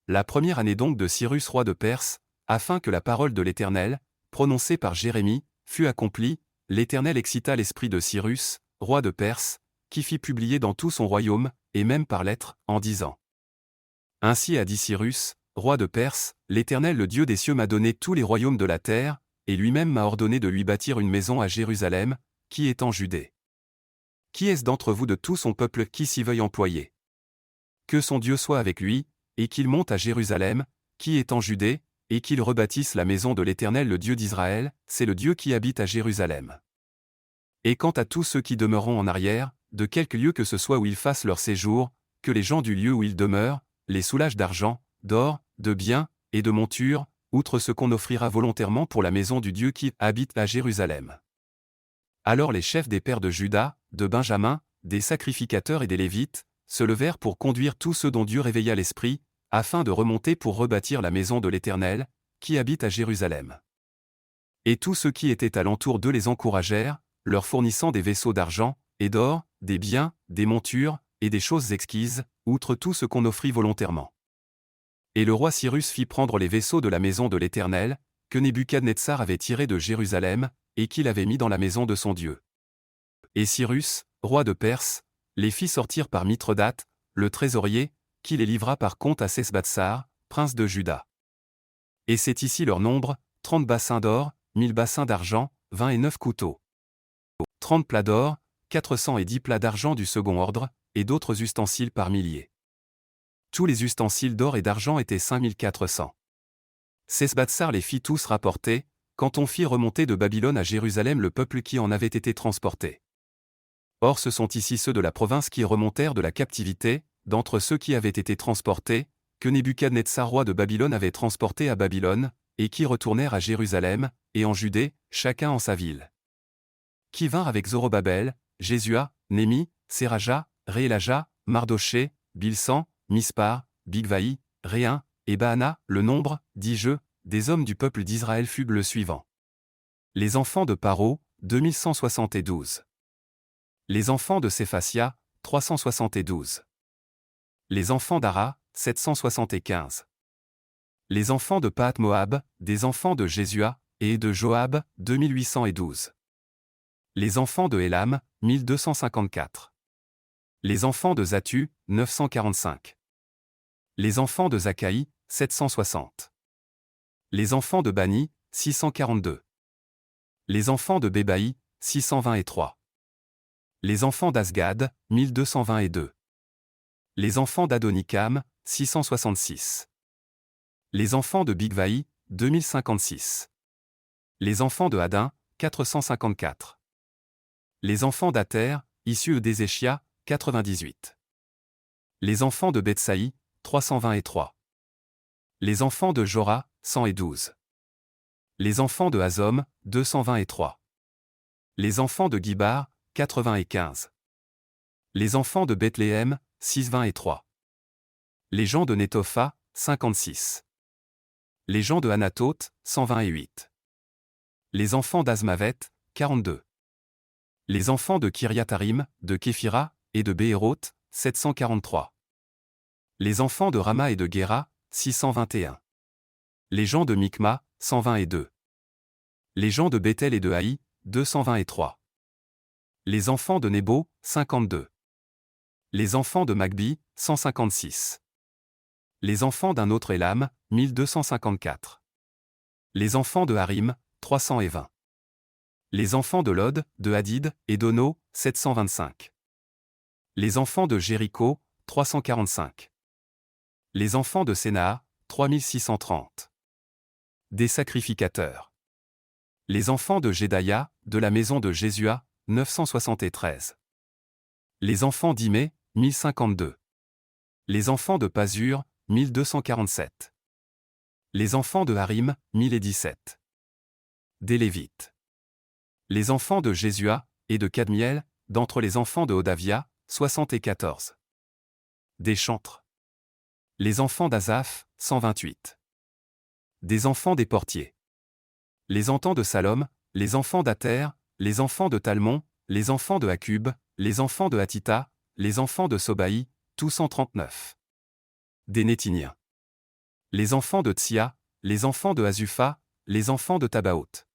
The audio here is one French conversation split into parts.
La première année donc de Cyrus roi de Perse, afin que la parole de l'Éternel, prononcée par Jérémie, fût accomplie, l'Éternel excita l'esprit de Cyrus, roi de Perse, qui fit publier dans tout son royaume, et même par lettres, en disant. Ainsi a dit Cyrus, roi de Perse, l'Éternel le Dieu des cieux m'a donné tous les royaumes de la terre, et lui-même m'a ordonné de lui bâtir une maison à Jérusalem, qui est en Judée. Qui est-ce d'entre vous de tout son peuple qui s'y veuille employer? Que son Dieu soit avec lui, et qu'il monte à Jérusalem, qui est en Judée, et qu'il rebâtisse la maison de l'Éternel le Dieu d'Israël, c'est le Dieu qui habite à Jérusalem. Et quant à tous ceux qui demeureront en arrière, de quelque lieu que ce soit où ils fassent leur séjour, que les gens du lieu où ils demeurent, les soulagent d'argent, d'or, de biens, et de montures, outre ce qu'on offrira volontairement pour la maison du Dieu qui habite à Jérusalem. Alors les chefs des pères de Juda, de Benjamin, des sacrificateurs et des Lévites, se levèrent pour conduire tous ceux dont Dieu réveilla l'esprit, afin de remonter pour rebâtir la maison de l'Éternel, qui habite à Jérusalem. Et tous ceux qui étaient alentour d'eux les encouragèrent, leur fournissant des vaisseaux d'argent, et d'or, des biens, des montures, et des choses exquises, outre tout ce qu'on offrit volontairement. Et le roi Cyrus fit prendre les vaisseaux de la maison de l'Éternel, que Nebuchadnezzar avait tirés de Jérusalem, et qu'il avait mis dans la maison de son Dieu. Et Cyrus, roi de Perse, les fit sortir par Mithredate, le trésorier, qui les livra par compte à Sesbatsar, prince de Juda. Et c'est ici leur nombre, 30 bassins d'or, 1000 bassins d'argent, 29 couteaux. 30 plats d'or, 410 plats d'argent du second ordre, et d'autres ustensiles par milliers. Tous les ustensiles d'or et d'argent étaient 5400. Sesbatsar les fit tous rapporter, quand on fit remonter de Babylone à Jérusalem le peuple qui en avait été transporté. Or ce sont ici ceux de la province qui remontèrent de la captivité, d'entre ceux qui avaient été transportés, que Nebuchadnezzar roi de Babylone avait transportés à Babylone, et qui retournèrent à Jérusalem, et en Judée, chacun en sa ville. Qui vinrent avec Zorobabel, Jésua, Némi, Séraja, Réélaja, Mardoché, Bilsan, Mispar, Bigvaï, Réun, et Baana, le nombre, dis-je, des hommes du peuple d'Israël fut le suivant. Les enfants de Paro, 2172. Les enfants de Séphatia, 372. Les enfants d'Ara, 775. Les enfants de Pahath-Moab, des enfants de Jésua, et de Joab, 2812. Les enfants de Élam, 1254. Les enfants de Zatu, 945. Les enfants de Zakaï, 760. Les enfants de Bani, 642. Les enfants de Bébaï, 623. Les enfants d'Asgad, 1222. Les enfants d'Adonikam, 666. Les enfants de Bigvaï, 2056. Les enfants de Hadin, 454. Les enfants d'Ater, issus d'Ézéchia, 98. Les enfants de Bethsaï, 323. Les enfants de Jora, 112. Les enfants de Hazom, 223. Les enfants de Gibar, 95. Les enfants de Bethléem, 623. Les gens de Netopha, 56. Les gens de Anathoth, 128. Les enfants d'Azmavet, 42. Les enfants de Kiriatharim, de Képhira, et de Béhéroth, 743. Les enfants de Rama et de Guéra, 621. Les gens de Mikma, 122. Les gens de Bethel et de Haï, 223. Les enfants de Nebo, 52. Les enfants de Magbi, 156. Les enfants d'un autre Élam, 1254. Les enfants de Harim, 320. Les enfants de Lod, de Hadid, et d'Ono, 725. Les enfants de Jéricho, 345. Les enfants de Sénaa, 3630. Des sacrificateurs. Les enfants de Jédaïa, de la maison de Jésua, 973. Les enfants d'Imé, 1052. Les enfants de Pazur, 1247. Les enfants de Harim, 1017. Des Lévites. Les enfants de Jésua, et de Cadmiel, d'entre les enfants de Hodavia, 74. Des chantres. Les enfants d'Azaph, 128. Des enfants des portiers. Les enfants de Salom, les enfants d'Ater, les enfants de Talmon, les enfants de Akub, les enfants de Hatita, les enfants de Sobaï, tous 139. Des Nétiniens. les enfants de Tsia, les enfants de Azupha, les enfants de Tabaoth.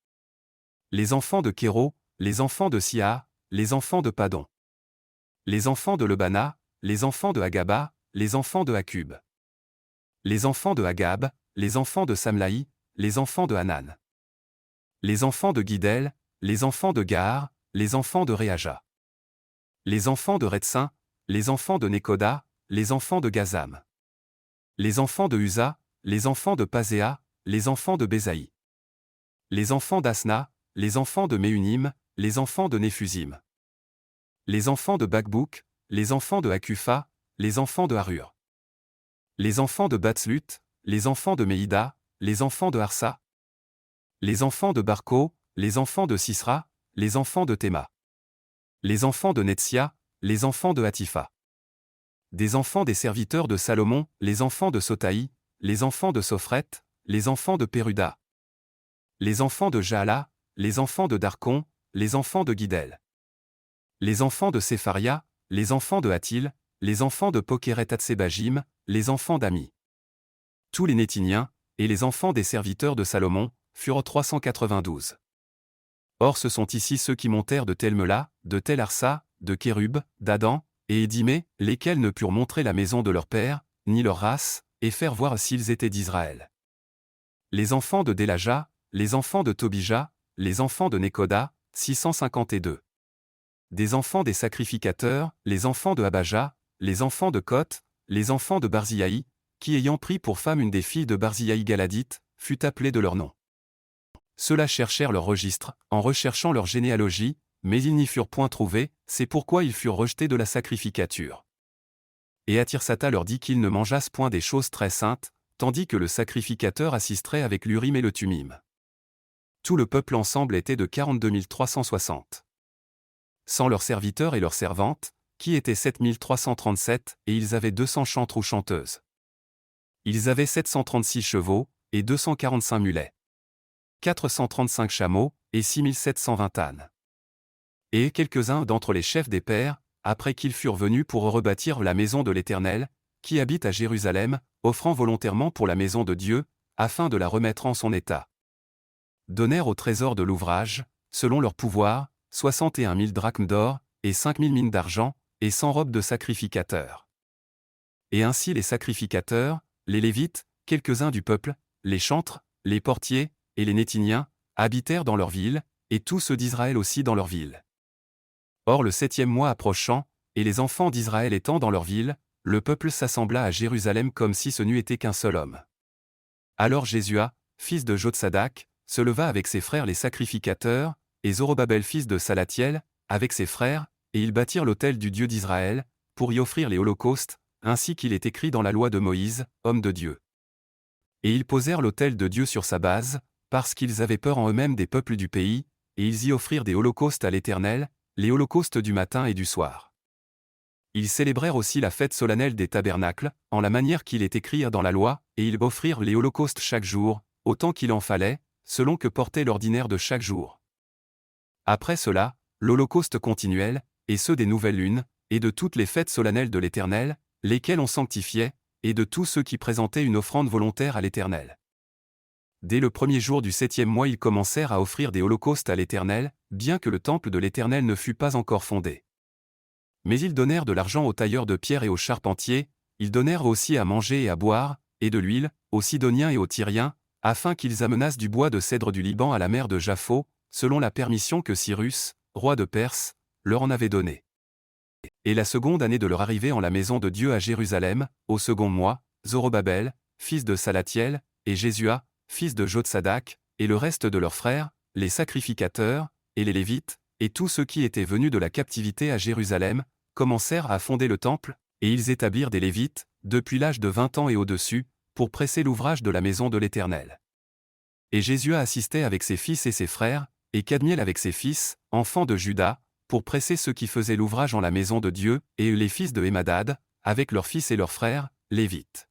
Les enfants de Kéro, les enfants de Sia, les enfants de Padon. Les enfants de Lebana, les enfants de Hagaba, les enfants de Akub. Les enfants de Hagab, les enfants de Samlaï, les enfants de Hanan. Les enfants de Guidel, les enfants de Gahar, les enfants de Réaja. Les enfants de Retsin, les enfants de Nekoda, les enfants de Gazam. Les enfants de Uza, les enfants de Pazéa, les enfants de Bézaï. Les enfants d'Asna, les enfants de Méunim, les enfants de Néphusim. Les enfants de Bakbouk, les enfants de Hakufa, les enfants de Harur. Les enfants de Batslut, les enfants de Méida, les enfants de Harsa. Les enfants de Barko, les enfants de Sisra, les enfants de Théma. Les enfants de Netsia, les enfants de Hatifa. Des enfants des serviteurs de Salomon, les enfants de Sotaï, les enfants de Sophret, les enfants de Péruda. Les enfants de Jaala, les enfants de Darkon, les enfants de Guidel. Les enfants de Sépharia, les enfants de Hatil, les enfants de Pokeret-Hatsébajim, les enfants d'Ami. Tous les Nétiniens, et les enfants des serviteurs de Salomon, furent 392. Or ce sont ici ceux qui montèrent de Tel-Mela, de Tel-Arsa, de Kérub, d'Adam, et Édimée, lesquels ne purent montrer la maison de leur père, ni leur race, et faire voir s'ils étaient d'Israël. Les enfants de Délaja, les enfants de Tobija, les enfants de Nekoda, 652. Des enfants des sacrificateurs, les enfants de Abaja, les enfants de Koth, les enfants de Barziaï, qui ayant pris pour femme une des filles de Barziaï Galadite, fut appelée de leur nom. Ceux-là cherchèrent leur registre, en recherchant leur généalogie, mais ils n'y furent point trouvés, c'est pourquoi ils furent rejetés de la sacrificature. Et Atirsata leur dit qu'ils ne mangeassent point des choses très saintes, tandis que le sacrificateur assisterait avec l'Urim et le Tumim. Tout le peuple ensemble était de 42 360. Sans leurs serviteurs et leurs servantes, qui étaient 7 337, et ils avaient 200 chantres ou chanteuses. Ils avaient 736 chevaux, et 245 mulets. 435 chameaux, et 6720 ânes. Et quelques-uns d'entre les chefs des pères, après qu'ils furent venus pour rebâtir la maison de l'Éternel, qui habite à Jérusalem, offrant volontairement pour la maison de Dieu, afin de la remettre en son état. Donnèrent au trésor de l'ouvrage, selon leur pouvoir, 61 000 drachmes d'or, et 5 000 mines d'argent, et 100 robes de sacrificateurs. Et ainsi les sacrificateurs, les Lévites, quelques-uns du peuple, les chantres, les portiers, et les Nétiniens, habitèrent dans leur ville, et tous ceux d'Israël aussi dans leur ville. Or le 7e mois approchant, et les enfants d'Israël étant dans leur ville, le peuple s'assembla à Jérusalem comme si ce n'eût été qu'un seul homme. Alors Jésua, fils de Jotsadak, se leva avec ses frères les sacrificateurs, et Zorobabel fils de Salatiel, avec ses frères, et ils bâtirent l'autel du Dieu d'Israël, pour y offrir les holocaustes, ainsi qu'il est écrit dans la loi de Moïse, homme de Dieu. Et ils posèrent l'autel de Dieu sur sa base, parce qu'ils avaient peur en eux-mêmes des peuples du pays, et ils y offrirent des holocaustes à l'Éternel, les holocaustes du matin et du soir. Ils célébrèrent aussi la fête solennelle des tabernacles, en la manière qu'il est écrit dans la loi, et ils offrirent les holocaustes chaque jour, autant qu'il en fallait, selon que portait l'ordinaire de chaque jour. Après cela, l'holocauste continuel, et ceux des nouvelles lunes, et de toutes les fêtes solennelles de l'Éternel, lesquelles on sanctifiait, et de tous ceux qui présentaient une offrande volontaire à l'Éternel. Dès le premier jour du 7e mois ils commencèrent à offrir des holocaustes à l'Éternel, bien que le temple de l'Éternel ne fût pas encore fondé. Mais ils donnèrent de l'argent aux tailleurs de pierre et aux charpentiers, ils donnèrent aussi à manger et à boire, et de l'huile, aux Sidoniens et aux Tyriens, afin qu'ils amenassent du bois de cèdre du Liban à la mer de Japhos, selon la permission que Cyrus, roi de Perse, leur en avait donnée. Et la seconde année de leur arrivée en la maison de Dieu à Jérusalem, au second mois, Zorobabel, fils de Salatiel, et Jésua, fils de Jotsadak, et le reste de leurs frères, les sacrificateurs, et les Lévites, et tous ceux qui étaient venus de la captivité à Jérusalem, commencèrent à fonder le temple, et ils établirent des Lévites, depuis l'âge de 20 ans et au-dessus, pour presser l'ouvrage de la maison de l'Éternel. Et Jésua assistait avec ses fils et ses frères, et Kadmiel avec ses fils, enfants de Juda, pour presser ceux qui faisaient l'ouvrage en la maison de Dieu, et les fils de Hémadad, avec leurs fils et leurs frères, Lévites.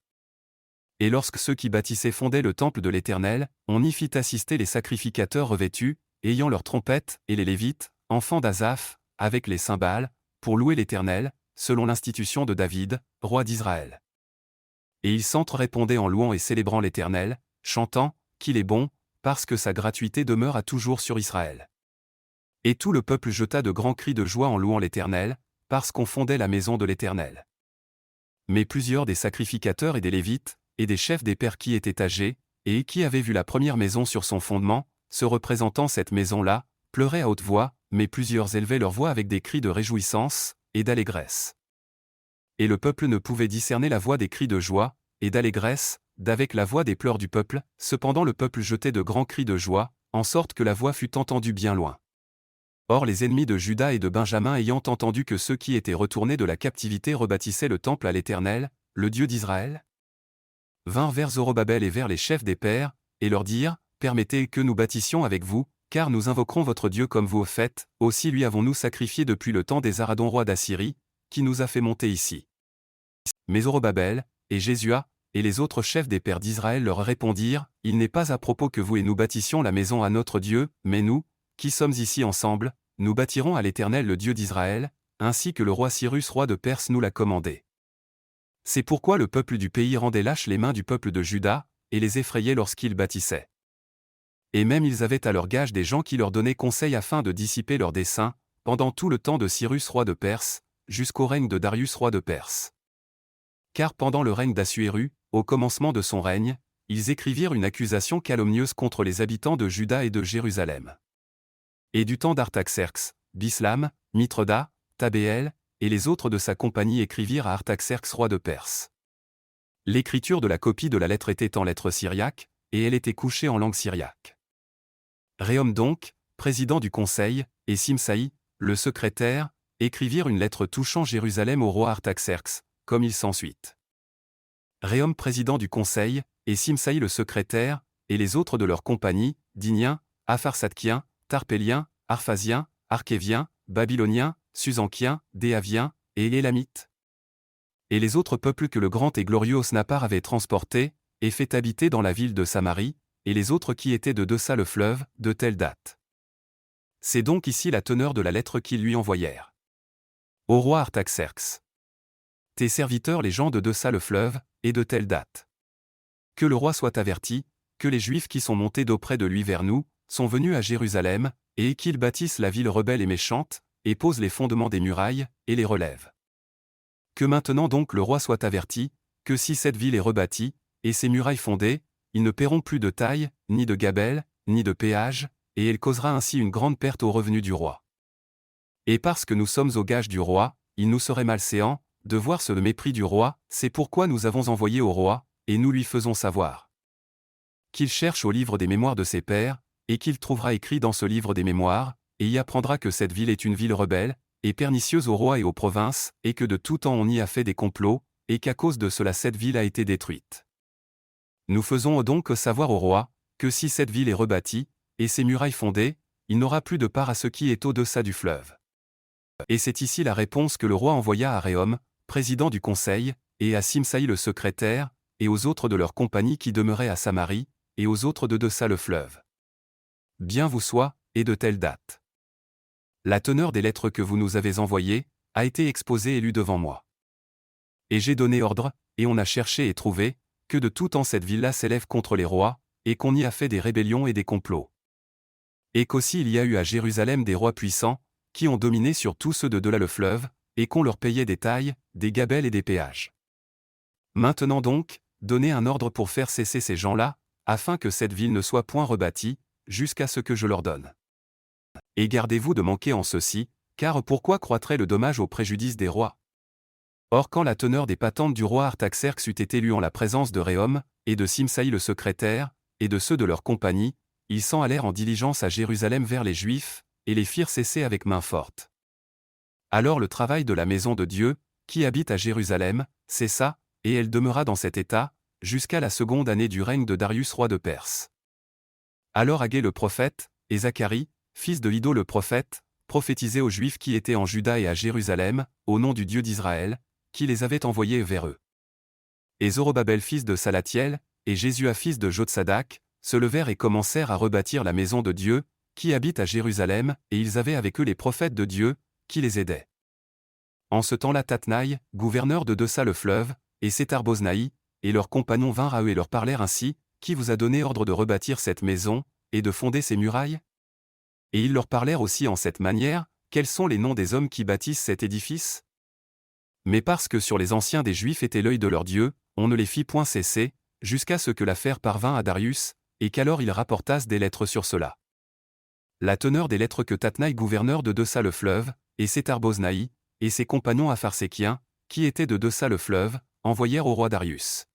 Et lorsque ceux qui bâtissaient fondaient le temple de l'Éternel, on y fit assister les sacrificateurs revêtus, ayant leurs trompettes, et les Lévites, enfants d'Asaph, avec les cymbales, pour louer l'Éternel, selon l'institution de David, roi d'Israël. Et ils s'entre-répondaient en louant et célébrant l'Éternel, chantant, qu'il est bon, parce que sa gratuité demeure à toujours sur Israël. Et tout le peuple jeta de grands cris de joie en louant l'Éternel, parce qu'on fondait la maison de l'Éternel. Mais plusieurs des sacrificateurs et des Lévites, et des chefs des pères qui étaient âgés, et qui avaient vu la première maison sur son fondement, se représentant cette maison-là, pleuraient à haute voix, mais plusieurs élevaient leur voix avec des cris de réjouissance, et d'allégresse. Et le peuple ne pouvait discerner la voix des cris de joie, et d'allégresse, d'avec la voix des pleurs du peuple, cependant le peuple jetait de grands cris de joie, en sorte que la voix fut entendue bien loin. Or les ennemis de Juda et de Benjamin ayant entendu que ceux qui étaient retournés de la captivité rebâtissaient le temple à l'Éternel, le Dieu d'Israël, vinrent vers Zorobabel et vers les chefs des pères, et leur dirent, « Permettez que nous bâtissions avec vous, car nous invoquerons votre Dieu comme vous au faites, aussi lui avons-nous sacrifié depuis le temps des Aradons rois d'Assyrie, qui nous a fait monter ici. » Mais Zorobabel, et Jésua, et les autres chefs des pères d'Israël leur répondirent, « Il n'est pas à propos que vous et nous bâtissions la maison à notre Dieu, mais nous, qui sommes ici ensemble, nous bâtirons à l'Éternel le Dieu d'Israël, ainsi que le roi Cyrus roi de Perse nous l'a commandé. » C'est pourquoi le peuple du pays rendait lâches les mains du peuple de Juda, et les effrayait lorsqu'ils bâtissaient. Et même ils avaient à leur gage des gens qui leur donnaient conseil afin de dissiper leurs desseins, pendant tout le temps de Cyrus roi de Perse, jusqu'au règne de Darius roi de Perse. Car pendant le règne d'Assuéru, au commencement de son règne, ils écrivirent une accusation calomnieuse contre les habitants de Juda et de Jérusalem. Et du temps d'Artaxerx, Bislam, Mithroda, Tabéel, et les autres de sa compagnie écrivirent à Artaxerx roi de Perse. L'écriture de la copie de la lettre était en lettre syriaque, et elle était couchée en langue syriaque. Réhom donc, président du conseil, et Simsaï, le secrétaire, écrivirent une lettre touchant Jérusalem au roi Artaxerx, comme il s'ensuit. Réhom président du conseil, et Simsaï le secrétaire, et les autres de leur compagnie, Diniens, Apharsatkiens, Tarpéliens, Arphasiens, Archéviens, Babyloniens, Susankiens, Déaviens, et Élamites. Et les autres peuples que le grand et glorieux Osnappar avait transportés, et fait habiter dans la ville de Samarie, et les autres qui étaient de deçà le fleuve, de telle date. C'est donc ici la teneur de la lettre qu'ils lui envoyèrent. Au roi Artaxerx. Tes serviteurs les gens de deçà le fleuve, et de telle date. Que le roi soit averti, que les Juifs qui sont montés d'auprès de lui vers nous, sont venus à Jérusalem, et qu'ils bâtissent la ville rebelle et méchante, et posent les fondements des murailles, et les relèvent. Que maintenant donc le roi soit averti, que si cette ville est rebâtie, et ses murailles fondées, ils ne paieront plus de taille, ni de gabelle, ni de péage, et elle causera ainsi une grande perte aux revenus du roi. Et parce que nous sommes au gage du roi, il nous serait malséant, de voir ce mépris du roi, c'est pourquoi nous avons envoyé au roi, et nous lui faisons savoir qu'il cherche au livre des mémoires de ses pères, et qu'il trouvera écrit dans ce livre des mémoires, et y apprendra que cette ville est une ville rebelle, et pernicieuse au roi et aux provinces, et que de tout temps on y a fait des complots, et qu'à cause de cela cette ville a été détruite. Nous faisons donc savoir au roi, que si cette ville est rebâtie, et ses murailles fondées, il n'aura plus de part à ce qui est au-deçà du fleuve. Et c'est ici la réponse que le roi envoya à Réhom, président du conseil, et à Simsaï le secrétaire, et aux autres de leur compagnie qui demeuraient à Samarie, et aux autres de deçà le fleuve. Bien vous soit, et de telle date. La teneur des lettres que vous nous avez envoyées, a été exposée et lue devant moi. Et j'ai donné ordre, et on a cherché et trouvé, que de tout temps cette ville-là s'élève contre les rois, et qu'on y a fait des rébellions et des complots. Et qu'aussi il y a eu à Jérusalem des rois puissants, qui ont dominé sur tous ceux de delà le fleuve, et qu'on leur payait des tailles, des gabelles et des péages. Maintenant donc, donnez un ordre pour faire cesser ces gens-là, afin que cette ville ne soit point rebâtie, jusqu'à ce que je leur donne. Et gardez-vous de manquer en ceci, car pourquoi croîtrait le dommage au préjudice des rois? Or quand la teneur des patentes du roi Artaxerx eut été lue en la présence de Réhom, et de Simsaï le secrétaire, et de ceux de leur compagnie, ils s'en allèrent en diligence à Jérusalem vers les Juifs, et les firent cesser avec main forte. Alors le travail de la maison de Dieu, qui habite à Jérusalem, cessa, et elle demeura dans cet état, jusqu'à la seconde année du règne de Darius roi de Perse. Alors Agé le prophète, et Zacharie, fils de Iddo le prophète, prophétisaient aux Juifs qui étaient en Juda et à Jérusalem, au nom du Dieu d'Israël, qui les avait envoyés vers eux. Et Zorobabel fils de Salatiel, et Jésua fils de Jotsadak, se levèrent et commencèrent à rebâtir la maison de Dieu, qui habite à Jérusalem, et ils avaient avec eux les prophètes de Dieu, qui les aidaient. En ce temps-là Tatnaï, gouverneur de deçà le fleuve, et Sétar-Boznaï, et leurs compagnons vinrent à eux et leur parlèrent ainsi, qui vous a donné ordre de rebâtir cette maison, et de fonder ses murailles? Et ils leur parlèrent aussi en cette manière, quels sont les noms des hommes qui bâtissent cet édifice? Mais parce que sur les anciens des Juifs était l'œil de leur Dieu, on ne les fit point cesser, jusqu'à ce que l'affaire parvint à Darius, et qu'alors ils rapportassent des lettres sur cela. La teneur des lettres que Tatnaï, gouverneur de Dessa le fleuve, et Sétar-Boznaï, et ses compagnons apharsékiens, qui étaient de Dessa le fleuve, envoyèrent au roi Darius.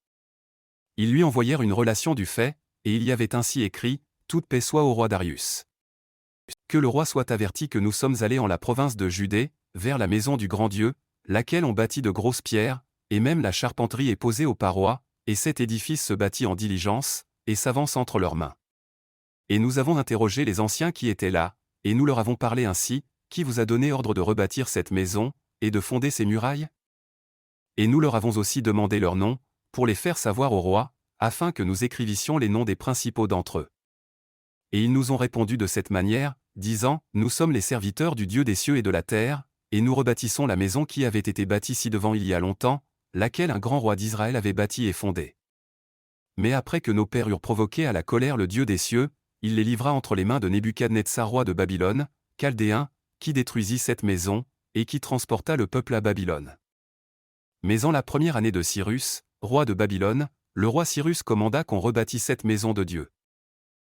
Ils lui envoyèrent une relation du fait, et il y avait ainsi écrit, « Toute paix soit au roi Darius. Que le roi soit averti que nous sommes allés en la province de Judée, vers la maison du grand Dieu, laquelle on bâtit de grosses pierres, et même la charpenterie est posée aux parois, et cet édifice se bâtit en diligence, et s'avance entre leurs mains. Et nous avons interrogé les anciens qui étaient là, et nous leur avons parlé ainsi, qui vous a donné ordre de rebâtir cette maison, et de fonder ses murailles? Et nous leur avons aussi demandé leurs noms, pour les faire savoir au roi, afin que nous écrivissions les noms des principaux d'entre eux. Et ils nous ont répondu de cette manière, disant, nous sommes les serviteurs du Dieu des cieux et de la terre, et nous rebâtissons la maison qui avait été bâtie ci-devant il y a longtemps, laquelle un grand roi d'Israël avait bâtie et fondée. Mais après que nos pères eurent provoqué à la colère le Dieu des cieux, il les livra entre les mains de Nebuchadnezzar roi de Babylone, Chaldéen, qui détruisit cette maison, et qui transporta le peuple à Babylone. Mais en la première année de Cyrus, roi de Babylone, le roi Cyrus commanda qu'on rebâtît cette maison de Dieu.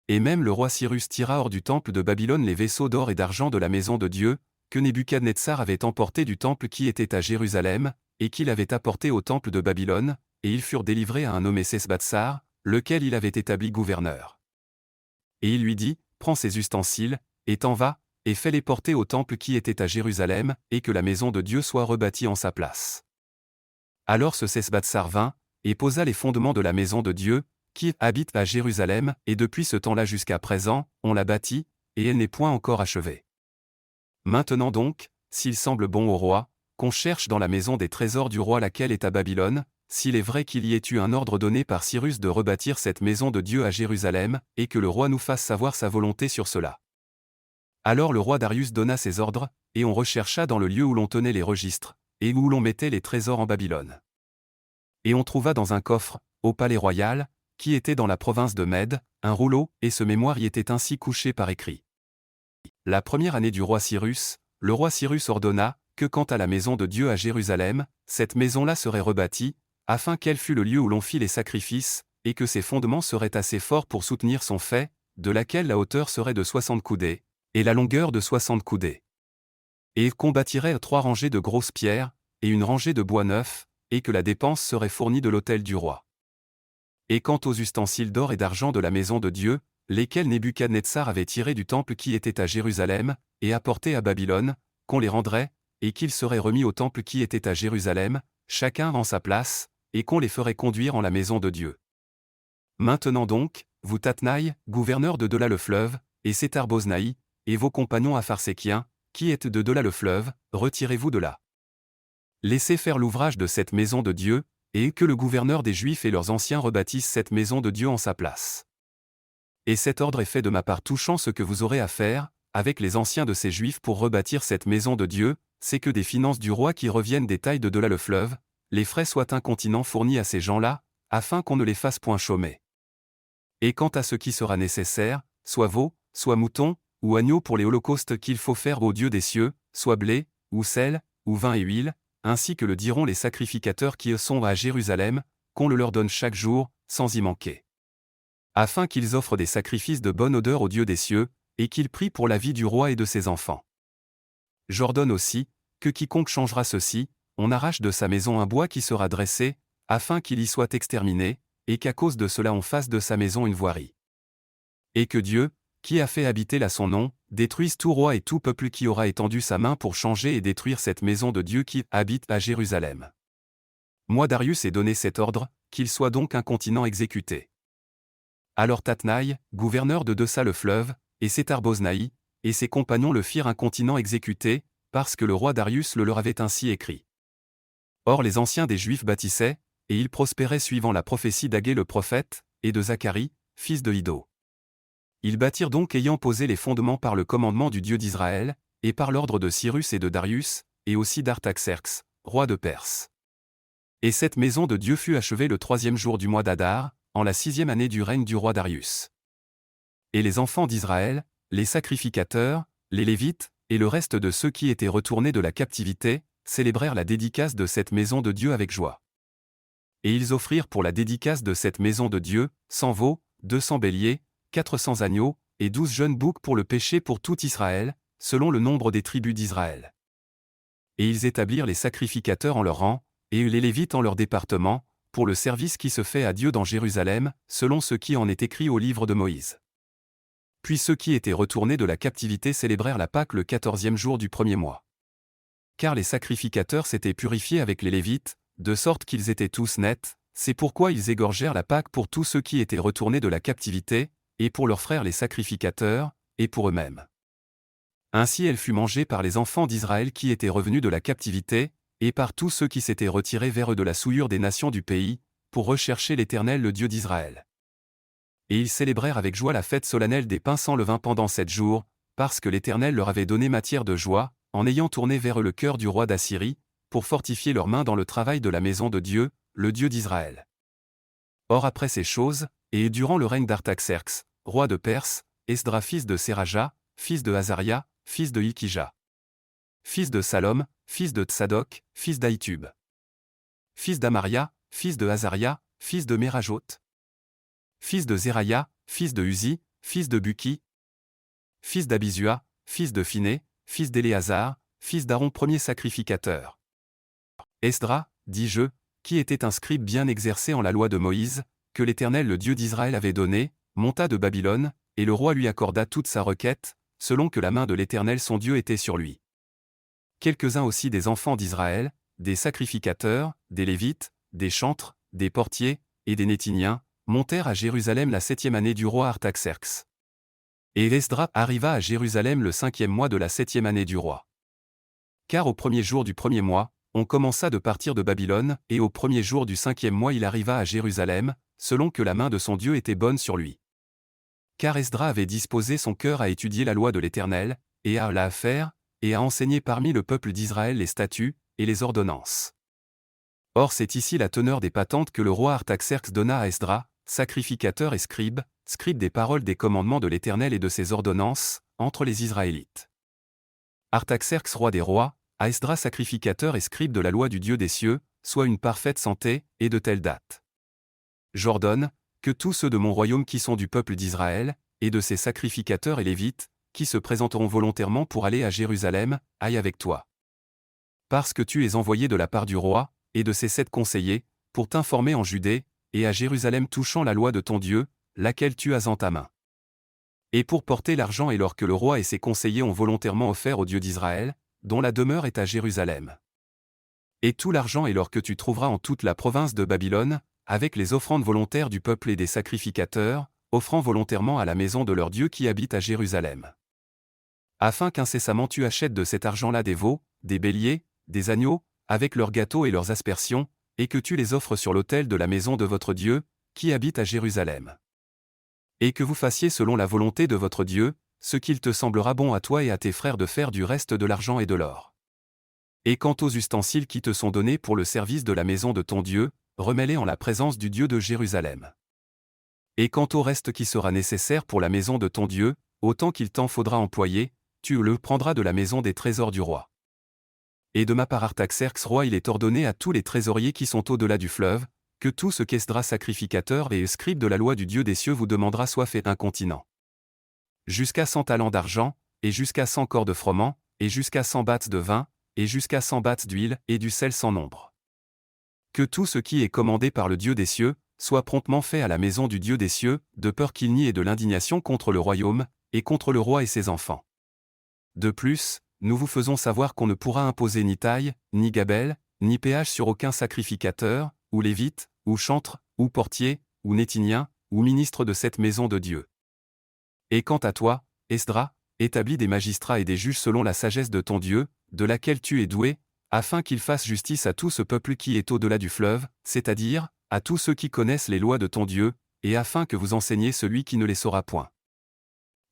Et même le roi Cyrus tira hors du temple de Babylone les vaisseaux d'or et d'argent de la maison de Dieu, que Nebuchadnezzar avait emportés du temple qui était à Jérusalem, et qu'il avait apportés au temple de Babylone, et ils furent délivrés à un nommé Sesbatsar, lequel il avait établi gouverneur. Et il lui dit, prends ces ustensiles, et t'en vas, et fais-les porter au temple qui était à Jérusalem, et que la maison de Dieu soit rebâtie en sa place. Alors ce Sesbatsar vint, et posa les fondements de la maison de Dieu, qui habite à Jérusalem, et depuis ce temps-là jusqu'à présent, on l'a bâtie, et elle n'est point encore achevée. Maintenant donc, s'il semble bon au roi, qu'on cherche dans la maison des trésors du roi laquelle est à Babylone, s'il est vrai qu'il y ait eu un ordre donné par Cyrus de rebâtir cette maison de Dieu à Jérusalem, et que le roi nous fasse savoir sa volonté sur cela. Alors le roi Darius donna ses ordres, et on rechercha dans le lieu où l'on tenait les registres, et où l'on mettait les trésors en Babylone. Et on trouva dans un coffre, au palais royal, qui était dans la province de Mède, un rouleau, et ce mémoire y était ainsi couché par écrit. La première année du roi Cyrus, le roi Cyrus ordonna, que quant à la maison de Dieu à Jérusalem, cette maison-là serait rebâtie, afin qu'elle fût le lieu où l'on fit les sacrifices, et que ses fondements seraient assez forts pour soutenir son fait, de laquelle la hauteur serait de 60 coudées, et la longueur de 60 coudées. Et qu'on bâtirait 3 rangées de grosses pierres, et une rangée de bois neuf, et que la dépense serait fournie de l'autel du roi. Et quant aux ustensiles d'or et d'argent de la maison de Dieu, lesquels Nebuchadnezzar avait tirés du temple qui était à Jérusalem, et apportés à Babylone, qu'on les rendrait, et qu'ils seraient remis au temple qui était à Jérusalem, chacun en sa place, et qu'on les ferait conduire en la maison de Dieu. Maintenant donc, vous Tatnaï, gouverneur de Dela le fleuve, et Sétar-Boznaï, et vos compagnons apharsékiens, qui êtes de Dela le fleuve, retirez-vous de là. Laissez faire l'ouvrage de cette maison de Dieu, et que le gouverneur des Juifs et leurs anciens rebâtissent cette maison de Dieu en sa place. Et cet ordre est fait de ma part touchant ce que vous aurez à faire, avec les anciens de ces Juifs pour rebâtir cette maison de Dieu, c'est que des finances du roi qui reviennent des tailles de Dela le fleuve, les frais soient incontinent fournis à ces gens-là, afin qu'on ne les fasse point chômer. Et quant à ce qui sera nécessaire, soit veau, soit mouton, ou agneau pour les holocaustes qu'il faut faire au Dieu des cieux, soit blé, ou sel, ou vin et huile, ainsi que le diront les sacrificateurs qui sont à Jérusalem, qu'on le leur donne chaque jour, sans y manquer. Afin qu'ils offrent des sacrifices de bonne odeur au Dieu des cieux, et qu'ils prient pour la vie du roi et de ses enfants. J'ordonne aussi, que quiconque changera ceci, on arrache de sa maison un bois qui sera dressé, afin qu'il y soit exterminé, et qu'à cause de cela on fasse de sa maison une voirie. Et que Dieu, qui a fait habiter là son nom, détruise tout roi et tout peuple qui aura étendu sa main pour changer et détruire cette maison de Dieu qui habite à Jérusalem. Moi Darius ai donné cet ordre, qu'il soit donc incontinent exécuté. Alors Tatnaï, gouverneur de Dessa le fleuve, et Sétar-Boznaï, et ses compagnons le firent incontinent exécuter, parce que le roi Darius le leur avait ainsi écrit. Or les anciens des Juifs bâtissaient, et ils prospéraient suivant la prophétie d'Agé le prophète, et de Zacharie, fils de Iddo. Ils bâtirent donc ayant posé les fondements par le commandement du Dieu d'Israël, et par l'ordre de Cyrus et de Darius, et aussi d'Artaxerxes, roi de Perse. Et cette maison de Dieu fut achevée le 3e jour du mois d'Adar, en la 6e année du règne du roi Darius. Et les enfants d'Israël, les sacrificateurs, les Lévites, et le reste de ceux qui étaient retournés de la captivité, célébrèrent la dédicace de cette maison de Dieu avec joie. Et ils offrirent pour la dédicace de cette maison de Dieu, 100 veaux, 200 béliers, 400 agneaux, et 12 jeunes boucs pour le péché pour tout Israël, selon le nombre des tribus d'Israël. Et ils établirent les sacrificateurs en leur rang, et les Lévites en leur département, pour le service qui se fait à Dieu dans Jérusalem, selon ce qui en est écrit au livre de Moïse. Puis ceux qui étaient retournés de la captivité célébrèrent la Pâque le 14e jour du premier mois. Car les sacrificateurs s'étaient purifiés avec les Lévites, de sorte qu'ils étaient tous nets, c'est pourquoi ils égorgèrent la Pâque pour tous ceux qui étaient retournés de la captivité, et pour leurs frères les sacrificateurs, et pour eux-mêmes. Ainsi elle fut mangée par les enfants d'Israël qui étaient revenus de la captivité, et par tous ceux qui s'étaient retirés vers eux de la souillure des nations du pays, pour rechercher l'Éternel le Dieu d'Israël. Et ils célébrèrent avec joie la fête solennelle des pains sans levain pendant 7 jours, parce que l'Éternel leur avait donné matière de joie, en ayant tourné vers eux le cœur du roi d'Assyrie, pour fortifier leurs mains dans le travail de la maison de Dieu, le Dieu d'Israël. Or après ces choses, et durant le règne d'Artaxerxes, roi de Perse, Esdras fils de Séraja, fils de Azaria, fils de Ikija, fils de Salom, fils de Tsadok, fils d'Aïtub, fils d'Amaria, fils de Azaria, fils de Merajot, fils de Zeraya, fils de Uzi, fils de Buki, fils d'Abizua, fils de Phiné, fils d'Éléazar, fils d'Aaron premier sacrificateur. Esdras, dis-je, qui était un scribe bien exercé en la loi de Moïse, que l'Éternel le Dieu d'Israël avait donné, monta de Babylone, et le roi lui accorda toute sa requête, selon que la main de l'Éternel son Dieu était sur lui. Quelques-uns aussi des enfants d'Israël, des sacrificateurs, des Lévites, des chantres, des portiers, et des Néthiniens, montèrent à Jérusalem la 7e année du roi Artaxerxes. Et Esdras arriva à Jérusalem le 5e mois de la 7e année du roi. Car au premier jour du premier mois, on commença de partir de Babylone, et au premier jour du 5e mois il arriva à Jérusalem, selon que la main de son Dieu était bonne sur lui. Car Esdras avait disposé son cœur à étudier la loi de l'Éternel, et à la faire, et à enseigner parmi le peuple d'Israël les statuts, et les ordonnances. Or c'est ici la teneur des patentes que le roi Artaxerxes donna à Esdras, sacrificateur et scribe des paroles des commandements de l'Éternel et de ses ordonnances, entre les Israélites. Artaxerxes roi des rois, à Esdras sacrificateur et scribe de la loi du Dieu des cieux, soit une parfaite santé, et de telle date. J'ordonne, que tous ceux de mon royaume qui sont du peuple d'Israël, et de ses sacrificateurs et lévites, qui se présenteront volontairement pour aller à Jérusalem, aillent avec toi. Parce que tu es envoyé de la part du roi, et de ses 7 conseillers, pour t'informer en Judée, et à Jérusalem touchant la loi de ton Dieu, laquelle tu as en ta main. Et pour porter l'argent et l'or que le roi et ses conseillers ont volontairement offert au Dieu d'Israël, dont la demeure est à Jérusalem. Et tout l'argent et l'or que tu trouveras en toute la province de Babylone, avec les offrandes volontaires du peuple et des sacrificateurs, offrant volontairement à la maison de leur Dieu qui habite à Jérusalem. Afin qu'incessamment tu achètes de cet argent-là des veaux, des béliers, des agneaux, avec leurs gâteaux et leurs aspersions, et que tu les offres sur l'autel de la maison de votre Dieu, qui habite à Jérusalem. Et que vous fassiez selon la volonté de votre Dieu, ce qu'il te semblera bon à toi et à tes frères de faire du reste de l'argent et de l'or. Et quant aux ustensiles qui te sont donnés pour le service de la maison de ton Dieu, remets-les en la présence du Dieu de Jérusalem. Et quant au reste qui sera nécessaire pour la maison de ton Dieu, autant qu'il t'en faudra employer, tu le prendras de la maison des trésors du roi. Et de ma part Artaxerxes roi il est ordonné à tous les trésoriers qui sont au-delà du fleuve, que tout ce qu'Esdras sacrificateur et scribe de la loi du Dieu des cieux vous demandera soit fait incontinent. Jusqu'à 100 talents d'argent, et jusqu'à 100 corps de froment, et jusqu'à 100 battes de vin, et jusqu'à 100 battes d'huile, et du sel sans nombre. Que tout ce qui est commandé par le Dieu des cieux, soit promptement fait à la maison du Dieu des cieux, de peur qu'il n'y ait de l'indignation contre le royaume, et contre le roi et ses enfants. De plus, nous vous faisons savoir qu'on ne pourra imposer ni taille, ni gabelle, ni péage sur aucun sacrificateur, ou lévite, ou chantre, ou portier, ou néthinien, ou ministre de cette maison de Dieu. Et quant à toi, Esdras, établis des magistrats et des juges selon la sagesse de ton Dieu, de laquelle tu es doué, afin qu'ils fassent justice à tout ce peuple qui est au-delà du fleuve, c'est-à-dire, à tous ceux qui connaissent les lois de ton Dieu, et afin que vous enseigniez celui qui ne les saura point.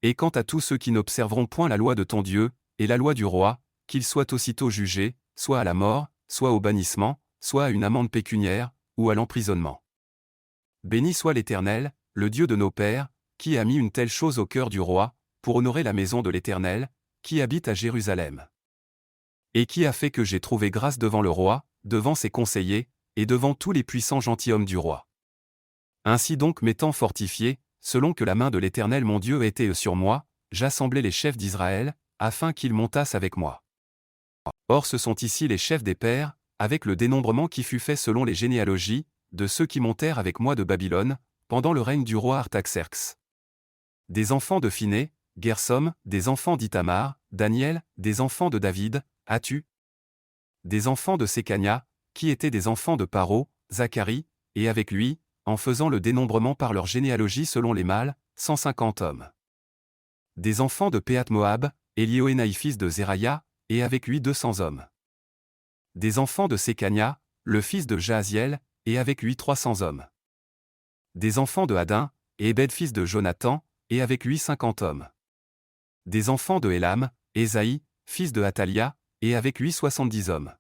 Et quant à tous ceux qui n'observeront point la loi de ton Dieu, et la loi du roi, qu'ils soient aussitôt jugés, soit à la mort, soit au bannissement, soit à une amende pécuniaire, ou à l'emprisonnement. Béni soit l'Éternel, le Dieu de nos pères, qui a mis une telle chose au cœur du roi, pour honorer la maison de l'Éternel, qui habite à Jérusalem. Et qui a fait que j'ai trouvé grâce devant le roi, devant ses conseillers, et devant tous les puissants gentilshommes du roi. Ainsi donc m'étant fortifié, selon que la main de l'Éternel mon Dieu était sur moi, j'assemblai les chefs d'Israël, afin qu'ils montassent avec moi. Or ce sont ici les chefs des pères, avec le dénombrement qui fut fait selon les généalogies, de ceux qui montèrent avec moi de Babylone, pendant le règne du roi Artaxerxès. Des enfants de Phiné, Gersom, des enfants d'Ithamar, Daniel, des enfants de David, Attu. Des enfants de Sécania, qui étaient des enfants de Paro, Zacharie, et avec lui, en faisant le dénombrement par leur généalogie selon les mâles, 150 hommes. Des enfants de Péat-Moab, Élioénaï fils de Zéraïa, et avec lui 200 hommes. Des enfants de Sécania, le fils de Jahaziel, et avec lui 300 hommes. Des enfants de Hadin, et Ebed fils de Jonathan, et avec lui 50 hommes. Des enfants de Élam, Ésaïe, fils de Athalia, et avec lui 70 hommes.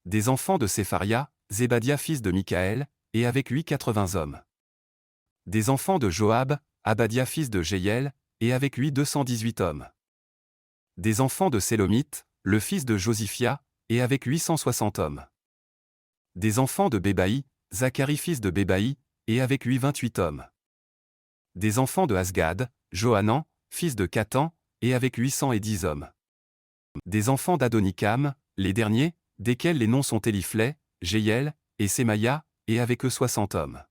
Des enfants de Sépharia, Zébadia fils de Michaël, et avec lui 80 hommes. Des enfants de Joab, Abadia fils de Jéiel, et avec lui 218 hommes. Des enfants de Sélomite, le fils de Josiphia, et avec lui 160 hommes. Des enfants de Bébaï, Zacharie fils de Bébaï, et avec lui 28 hommes. Des enfants de Asgad, Johanan, fils de Catan, et avec lui 110 hommes. Des enfants d'Adonikam, les derniers, desquels les noms sont Éliflet, Jéiel, et Sémaïa, et avec eux 60 hommes.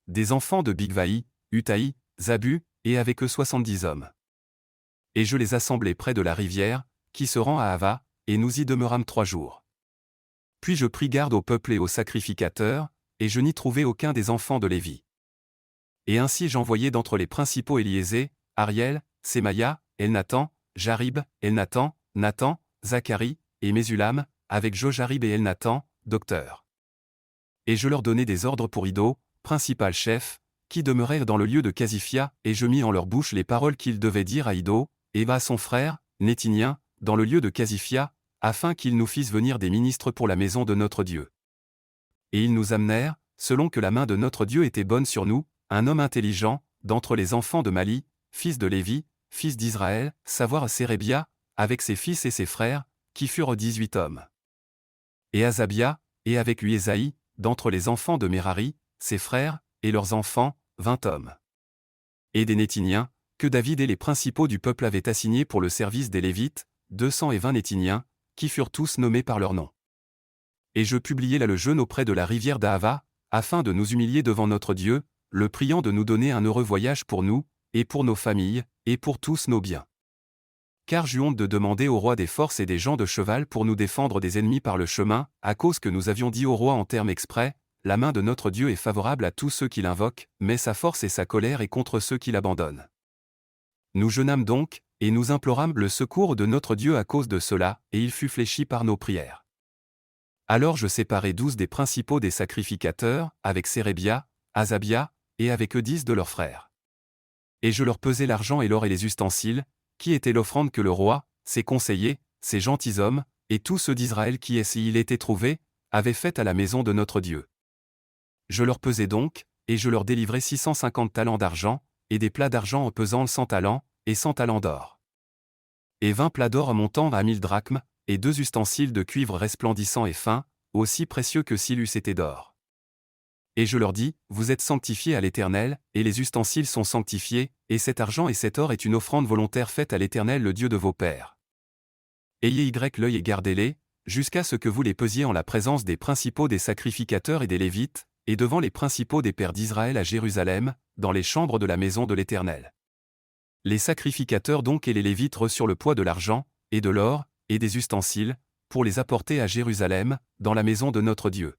Des enfants de Bigvaï, Utaï, Zabu, et avec eux 70 hommes. Et je les assemblai près de la rivière, qui se rend à Ava, et nous y demeurâmes 3 jours. Puis je pris garde au peuple et aux sacrificateurs, et je n'y trouvai aucun des enfants de Lévi. Et ainsi j'envoyai d'entre les principaux Éliésée, Ariel, Sémaïa, Elnathan, Jarib, Elnathan, Nathan, Zacharie, et Mésulam, avec Jojarib et Elnathan, docteurs. Et je leur donnai des ordres pour Iddo, principal chef, qui demeurèrent dans le lieu de Casiphia, et je mis en leur bouche les paroles qu'ils devaient dire à Iddo, et à son frère, Nétinien, dans le lieu de Casiphia, afin qu'ils nous fissent venir des ministres pour la maison de notre Dieu. Et ils nous amenèrent, selon que la main de notre Dieu était bonne sur nous, un homme intelligent, d'entre les enfants de Mali, fils de Lévi, fils d'Israël, savoir Sérébia, avec ses fils et ses frères, qui furent 18 hommes. Et Azabia, et avec lui Ésaïe, d'entre les enfants de Mérari, ses frères, et leurs enfants, 20 hommes. Et des Nétiniens, que David et les principaux du peuple avaient assignés pour le service des Lévites, 220 Nétiniens, qui furent tous nommés par leur nom. Et je publiai là le jeûne auprès de la rivière d'Ahava, afin de nous humilier devant notre Dieu, le priant de nous donner un heureux voyage pour nous, et pour nos familles, et pour tous nos biens. Car j'eus honte de demander au roi des forces et des gens de cheval pour nous défendre des ennemis par le chemin, à cause que nous avions dit au roi en termes exprès, la main de notre Dieu est favorable à tous ceux qui l'invoquent, mais sa force et sa colère est contre ceux qui l'abandonnent. Nous jeûnâmes donc, et nous implorâmes le secours de notre Dieu à cause de cela, et il fut fléchi par nos prières. Alors je séparai 12 des principaux des sacrificateurs, avec Sérébia, Azabia, et avec eux 10 de leurs frères. Et je leur pesai l'argent et l'or et les ustensiles, qui était l'offrande que le roi, ses conseillers, ses gentilshommes, et tous ceux d'Israël qui s'il était trouvé, avaient fait à la maison de notre Dieu. Je leur pesai donc, et je leur délivrai 650 talents d'argent, et des plats d'argent en pesant 100 talents, et 100 talents d'or. Et 20 plats d'or montant à 1000 drachmes, et 2 ustensiles de cuivre resplendissant et fin, aussi précieux que s'il eût été d'or. Et je leur dis, vous êtes sanctifiés à l'Éternel, et les ustensiles sont sanctifiés, et cet argent et cet or est une offrande volontaire faite à l'Éternel le Dieu de vos pères. Ayez l'œil et gardez-les, jusqu'à ce que vous les pesiez en la présence des principaux des sacrificateurs et des Lévites, et devant les principaux des pères d'Israël à Jérusalem, dans les chambres de la maison de l'Éternel. Les sacrificateurs donc et les Lévites reçurent le poids de l'argent, et de l'or, et des ustensiles, pour les apporter à Jérusalem, dans la maison de notre Dieu.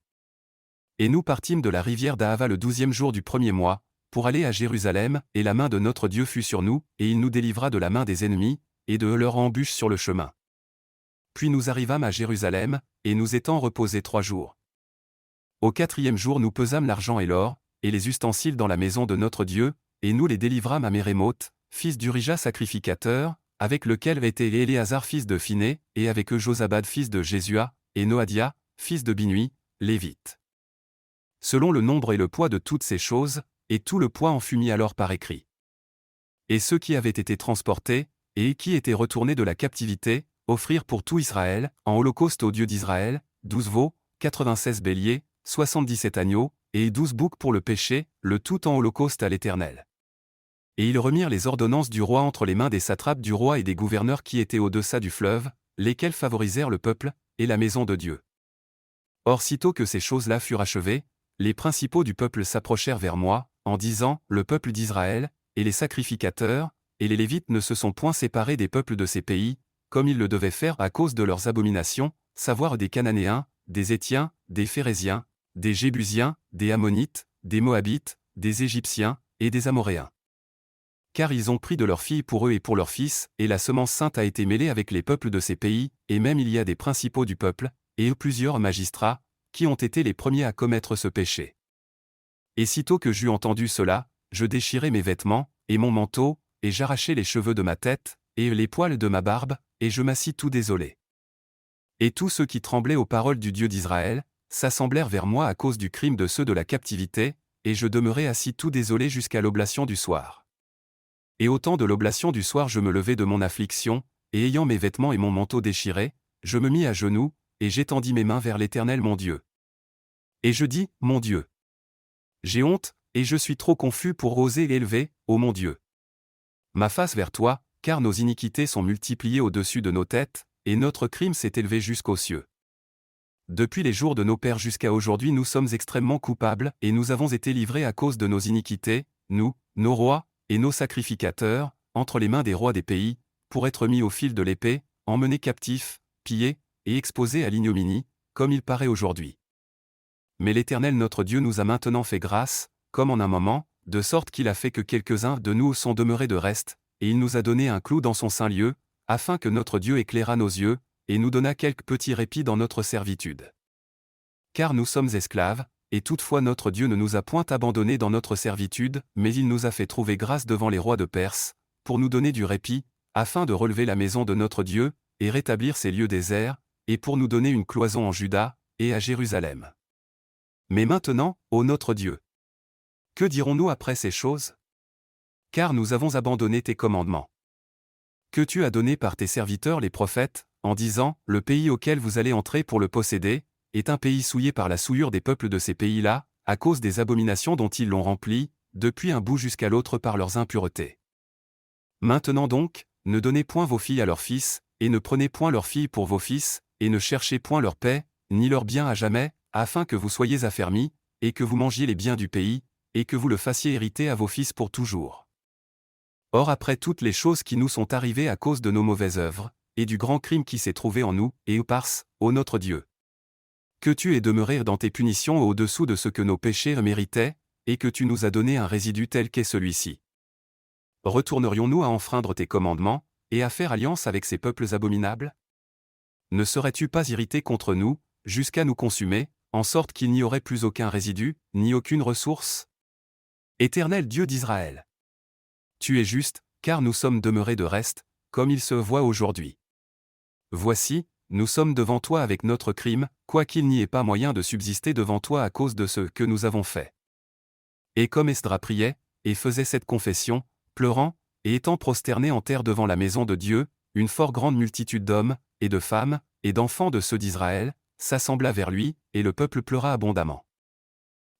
Et nous partîmes de la rivière d'Ahava le 12e jour du 1er mois, pour aller à Jérusalem, et la main de notre Dieu fut sur nous, et il nous délivra de la main des ennemis, et de leur embûches sur le chemin. Puis nous arrivâmes à Jérusalem, et nous étant reposés 3 jours. Au 4e jour nous pesâmes l'argent et l'or, et les ustensiles dans la maison de notre Dieu, et nous les délivrâmes à Mérémoth, fils d'Urija sacrificateur, avec lequel était Éléazar fils de Phiné, et avec eux Josabad fils de Jésua, et Noadia, fils de Binui, Lévite. Selon le nombre et le poids de toutes ces choses, et tout le poids en fut mis alors par écrit. Et ceux qui avaient été transportés, et qui étaient retournés de la captivité, offrirent pour tout Israël, en holocauste au Dieu d'Israël, 12 veaux, 96 béliers, 77 agneaux, et 12 boucs pour le péché, le tout en holocauste à l'Éternel. Et ils remirent les ordonnances du roi entre les mains des satrapes du roi et des gouverneurs qui étaient au-deçà du fleuve, lesquels favorisèrent le peuple, et la maison de Dieu. Or sitôt que ces choses-là furent achevées, les principaux du peuple s'approchèrent vers moi, en disant, le peuple d'Israël, et les sacrificateurs, et les Lévites ne se sont point séparés des peuples de ces pays, comme ils le devaient faire à cause de leurs abominations, savoir des Cananéens, des Hétiens, des Phéréziens, des Jébusiens, des Ammonites, des Moabites, des Égyptiens, et des Amoréens. Car ils ont pris de leurs filles pour eux et pour leurs fils, et la semence sainte a été mêlée avec les peuples de ces pays, et même il y a des principaux du peuple, et plusieurs magistrats, qui ont été les premiers à commettre ce péché. Et sitôt que j'eus entendu cela, je déchirai mes vêtements, et mon manteau, et j'arrachai les cheveux de ma tête, et les poils de ma barbe, et je m'assis tout désolé. Et tous ceux qui tremblaient aux paroles du Dieu d'Israël, s'assemblèrent vers moi à cause du crime de ceux de la captivité, et je demeurai assis tout désolé jusqu'à l'oblation du soir. Et au temps de l'oblation du soir je me levai de mon affliction, et ayant mes vêtements et mon manteau déchirés, je me mis à genoux, et j'étendis mes mains vers l'Éternel mon Dieu. Et je dis, mon Dieu. J'ai honte, et je suis trop confus pour oser élever, ô mon Dieu, ma face vers toi, car nos iniquités sont multipliées au-dessus de nos têtes, et notre crime s'est élevé jusqu'aux cieux. Depuis les jours de nos pères jusqu'à aujourd'hui nous sommes extrêmement coupables, et nous avons été livrés à cause de nos iniquités, nous, nos rois, et nos sacrificateurs, entre les mains des rois des pays, pour être mis au fil de l'épée, emmenés captifs, pillés, et exposés à l'ignominie, comme il paraît aujourd'hui. Mais l'Éternel notre Dieu nous a maintenant fait grâce, comme en un moment, de sorte qu'il a fait que quelques-uns de nous sont demeurés de reste, et il nous a donné un clou dans son saint lieu, afin que notre Dieu éclairât nos yeux, et nous donna quelque petit répit dans notre servitude. Car nous sommes esclaves, et toutefois notre Dieu ne nous a point abandonnés dans notre servitude, mais il nous a fait trouver grâce devant les rois de Perse, pour nous donner du répit, afin de relever la maison de notre Dieu, et rétablir ces lieux déserts, et pour nous donner une cloison en Juda, et à Jérusalem. Mais maintenant, ô notre Dieu, que dirons-nous après ces choses? Car nous avons abandonné tes commandements, que tu as donnés par tes serviteurs les prophètes, en disant, le pays auquel vous allez entrer pour le posséder, est un pays souillé par la souillure des peuples de ces pays-là, à cause des abominations dont ils l'ont rempli, depuis un bout jusqu'à l'autre par leurs impuretés. Maintenant donc, ne donnez point vos filles à leurs fils, et ne prenez point leurs filles pour vos fils, et ne cherchez point leur paix, ni leur bien à jamais, afin que vous soyez affermis, et que vous mangiez les biens du pays, et que vous le fassiez hériter à vos fils pour toujours. Or après toutes les choses qui nous sont arrivées à cause de nos mauvaises œuvres, et du grand crime qui s'est trouvé en nous, et Pars, ô notre Dieu, que tu aies demeuré dans tes punitions au-dessous de ce que nos péchés méritaient, et que tu nous as donné un résidu tel qu'est celui-ci. Retournerions-nous à enfreindre tes commandements, et à faire alliance avec ces peuples abominables? Ne serais-tu pas irrité contre nous, jusqu'à nous consumer, en sorte qu'il n'y aurait plus aucun résidu, ni aucune ressource? Éternel Dieu d'Israël, tu es juste, car nous sommes demeurés de reste, comme il se voit aujourd'hui. Voici, nous sommes devant toi avec notre crime, quoiqu'il n'y ait pas moyen de subsister devant toi à cause de ce que nous avons fait. Et comme Esdras priait, et faisait cette confession, pleurant, et étant prosterné en terre devant la maison de Dieu, une fort grande multitude d'hommes, et de femmes, et d'enfants de ceux d'Israël, s'assembla vers lui, et le peuple pleura abondamment.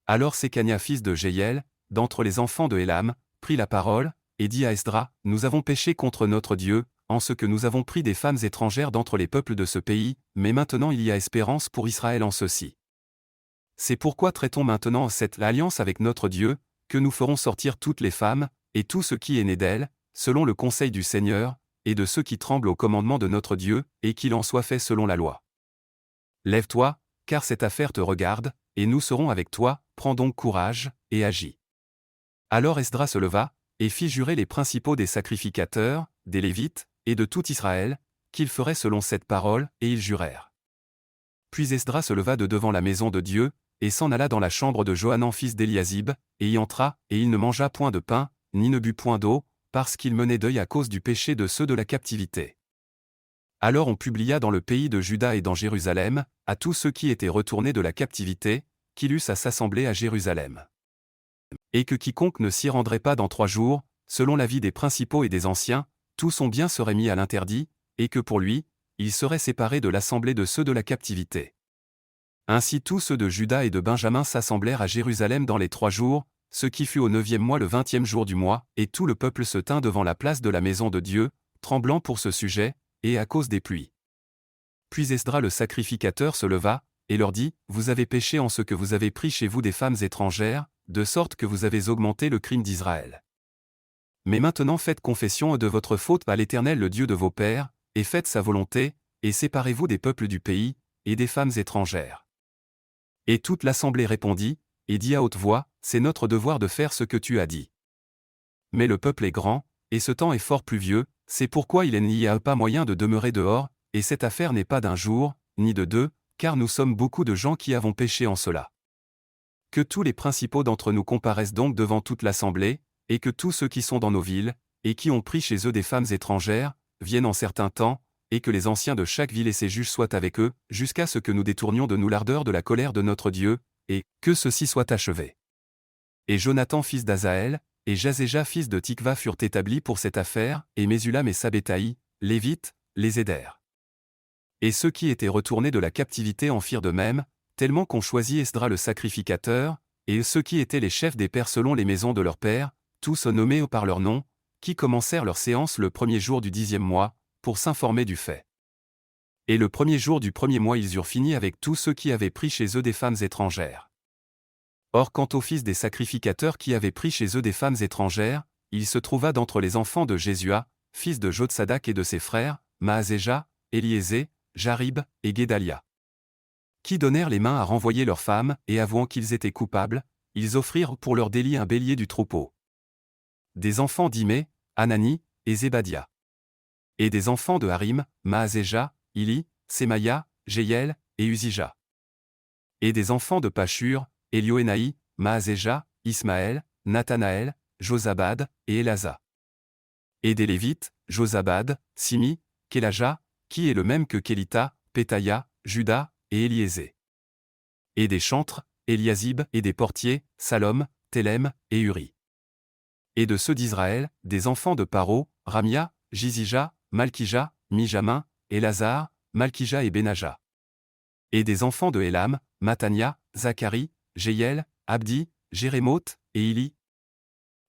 Alors Sécania fils de Jéhiel, d'entre les enfants de Élam, prit la parole, et dit à Esdras, nous avons péché contre notre Dieu, en ce que nous avons pris des femmes étrangères d'entre les peuples de ce pays, mais maintenant il y a espérance pour Israël en ceci. C'est pourquoi traitons maintenant cette alliance avec notre Dieu, que nous ferons sortir toutes les femmes, et tout ce qui est né d'elles, selon le conseil du Seigneur, et de ceux qui tremblent au commandement de notre Dieu, et qu'il en soit fait selon la loi. Lève-toi, car cette affaire te regarde, et nous serons avec toi, prends donc courage, et agis. Alors Esdras se leva, et fit jurer les principaux des sacrificateurs, des Lévites, et de tout Israël, qu'ils feraient selon cette parole, et ils jurèrent. Puis Esdras se leva de devant la maison de Dieu, et s'en alla dans la chambre de Johanan fils d'Éliasib, et y entra, et il ne mangea point de pain, ni ne but point d'eau, parce qu'il menait deuil à cause du péché de ceux de la captivité. Alors on publia dans le pays de Juda et dans Jérusalem, à tous ceux qui étaient retournés de la captivité, qu'ils eussent à s'assembler à Jérusalem. Et que quiconque ne s'y rendrait pas dans 3 jours, selon l'avis des principaux et des anciens, tout son bien serait mis à l'interdit, et que pour lui, il serait séparé de l'assemblée de ceux de la captivité. Ainsi tous ceux de Juda et de Benjamin s'assemblèrent à Jérusalem dans les 3 jours, ce qui fut au 9e mois le 20e jour du mois, et tout le peuple se tint devant la place de la maison de Dieu, tremblant pour ce sujet, et à cause des pluies. Puis Esdras le sacrificateur se leva, et leur dit, « Vous avez péché en ce que vous avez pris chez vous des femmes étrangères, de sorte que vous avez augmenté le crime d'Israël. Mais maintenant faites confession de votre faute à l'Éternel le Dieu de vos pères, et faites sa volonté, et séparez-vous des peuples du pays, et des femmes étrangères. » Et toute l'assemblée répondit, et dit à haute voix, « C'est notre devoir de faire ce que tu as dit. » Mais le peuple est grand, et ce temps est fort pluvieux, c'est pourquoi il n'y a pas moyen de demeurer dehors, et cette affaire n'est pas d'un jour, ni de 2, car nous sommes beaucoup de gens qui avons péché en cela. Que tous les principaux d'entre nous comparaissent donc devant toute l'assemblée, et que tous ceux qui sont dans nos villes, et qui ont pris chez eux des femmes étrangères, viennent en certain temps, et que les anciens de chaque ville et ses juges soient avec eux, jusqu'à ce que nous détournions de nous l'ardeur de la colère de notre Dieu, et que ceci soit achevé. Et Jonathan fils d'Azaël, et Jazéja fils de Tikva furent établis pour cette affaire, et Mésulam et Sabétaï, Lévites, les aidèrent. Et ceux qui étaient retournés de la captivité en firent de même, tellement qu'on choisit Esdras le sacrificateur, et ceux qui étaient les chefs des pères selon les maisons de leurs pères, tous nommés par leur nom, qui commencèrent leur séance le 1er jour du 10e mois, pour s'informer du fait. Et le 1er jour du 1er mois ils eurent fini avec tous ceux qui avaient pris chez eux des femmes étrangères. Or quant aux fils des sacrificateurs qui avaient pris chez eux des femmes étrangères, il se trouva d'entre les enfants de Jésua, fils de Jotsadak et de ses frères, Maazéja, Éliézé, Jarib, et Guédalia, qui donnèrent les mains à renvoyer leurs femmes, et avouant qu'ils étaient coupables, ils offrirent pour leur délit un bélier du troupeau. Des enfants d'Imé, Anani, et Zébadia. Et des enfants de Harim, Maazéja, Ili, Sémaïa, Jéiel, et Uzija. Et des enfants de Pachur, Élioénaï, Maazéja, Ismaël, Nathanaël, Josabad, et Élaza. Et des Lévites, Josabad, Simi, Kélaja, qui est le même que Kélita, Pétaïa, Juda, et Éliézé. Et des chantres, Eliasib, et des portiers, Salom, Télem, et Uri. Et de ceux d'Israël, des enfants de Paro, Ramia, Jizija, Malkija, Mijamin, Élazar, Malkija et Benaja. Et des enfants de Élam, Matania, Zacharie, Jéiel, Abdi, Jérémoth, et Ili.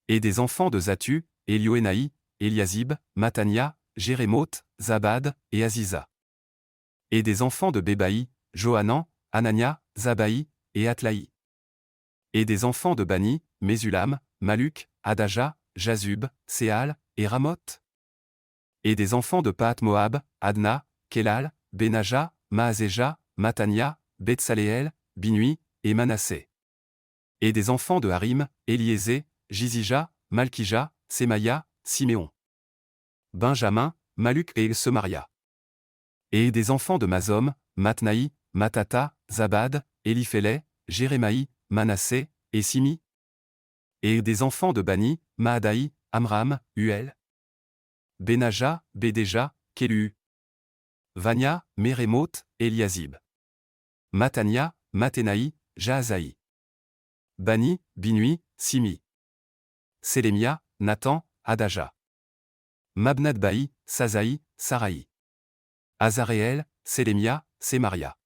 Et des enfants de Zatu, Élioénaï, Eliasib, Matania, Jérémoth, Zabad, et Aziza. Et des enfants de Bébaï, Johanan, Anania, Zabaï, et Atlaï. Et des enfants de Bani, Mésulam, Maluk, Adaja, Jazub, Séal, et Ramoth. Et des enfants de Pahat Moab, Adna, Kelal, Benaja, Maazéja, Matania, Betsaléel, Binui, et Manassé. Et des enfants de Harim, Éliézé, Jizija, Malkija, Sémaïa, Siméon. Benjamin, Maluk et Semaria. Et des enfants de Mazom, Matnaï, Matata, Zabad, Éliphélet, Jérémaï, Manassé, et Simi. Et des enfants de Bani, Maadaï, Amram, Uel. Benaja, Bédéja, Kélu. Vania, Mérémoth, Eliasib. Matania, Maténaï, Jaazaï. Bani, Binui, Simi. Sélémia, Nathan, Adaja. Mabnadbaï, Sazaï, Saraï. Azaréel, Sélémia, Sémaria.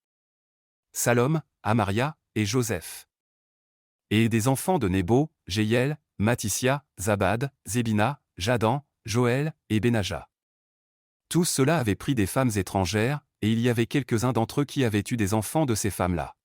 Salom, Amaria, et Joseph. Et des enfants de Nébo, Jéiel, Matissia, Zabad, Zébina, Jadan, Joël, et Benaja. Tous ceux-là avaient pris des femmes étrangères, et il y avait quelques-uns d'entre eux qui avaient eu des enfants de ces femmes-là.